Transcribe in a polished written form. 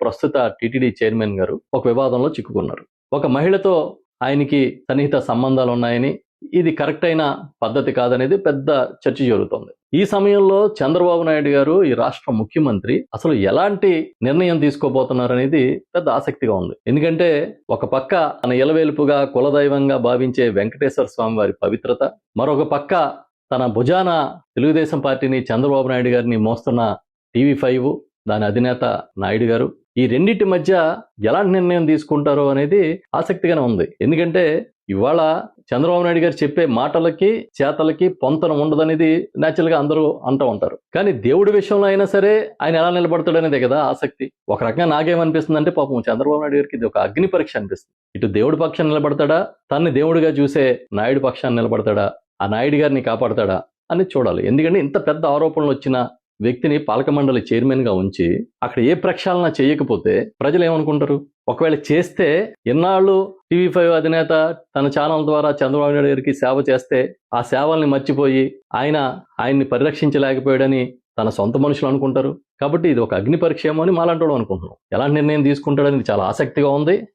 ప్రస్తుత TTD chairman గారు ఒక వివాదంలో చిక్కుకున్నారు. ఒక మహిళతో ఆయనకి సన్నిహిత సంబంధాలు ఉన్నాయని, ఇది కరెక్ట్ అయిన పద్ధతి కాదనేది పెద్ద చర్చ జరుగుతోంది. ఈ సమయంలో చంద్రబాబు నాయుడు గారు ఈ రాష్ట్ర ముఖ్యమంత్రి అసలు ఎలాంటి నిర్ణయం తీసుకోబోతున్నారనేది పెద్ద ఆసక్తిగా ఉంది. ఎందుకంటే ఒక పక్క తన ఇలవేలుపుగా కులదైవంగా భావించే వెంకటేశ్వర స్వామి వారి పవిత్రత, మరొక పక్క తన భుజాన తెలుగుదేశం పార్టీని చంద్రబాబు నాయుడు గారిని మోస్తున్న టీవీ5 దాని అధినేత నాయుడు గారు, ఈ రెండింటి మధ్య ఎలాంటి నిర్ణయం తీసుకుంటారో అనేది ఆసక్తిగానే ఉంది. ఎందుకంటే ఇవాళ చంద్రబాబు నాయుడు గారు చెప్పే మాటలకి చేతలకి పొంతన ఉండదనేది న్యాచురల్ గా అందరూ అంటూ ఉంటారు. కానీ దేవుడి విషయంలో అయినా సరే ఆయన ఎలా నిలబడతాడనేదే కదా ఆసక్తి. ఒక రకంగా నాకేమనిపిస్తుంది అంటే, పాపం చంద్రబాబు నాయుడు గారికి ఇది ఒక అగ్ని పరీక్ష అనిపిస్తుంది. ఇటు దేవుడి పక్షాన్ని నిలబడతాడా, తన్ని దేవుడిగా చూసే నాయుడు పక్షాన్ని నిలబడతాడా, ఆ నాయుడు గారిని కాపాడతాడా అని చూడాలి. ఎందుకంటే ఇంత పెద్ద ఆరోపణలు వచ్చిన వ్యక్తిని పాలక మండలి చైర్మన్ గా ఉంచి అక్కడ ఏ ప్రక్షాళన చేయకపోతే ప్రజలు ఏమనుకుంటారు? ఒకవేళ చేస్తే ఇన్నాళ్ళు టీవీ5 అధినేత తన ఛానల్ ద్వారా చంద్రబాబు నాయుడు గారికి సేవ చేస్తే ఆ సేవల్ని మర్చిపోయి ఆయన్ని పరిరక్షించలేకపోయాడని తన సొంత మనుషులు అనుకుంటారు. కాబట్టి ఇది ఒక అగ్ని పరీక్ష ఏమో అని మాలాంటి అనుకుంటున్నాం. ఎలాంటి నిర్ణయం తీసుకుంటాడనేది చాలా ఆసక్తిగా ఉంది.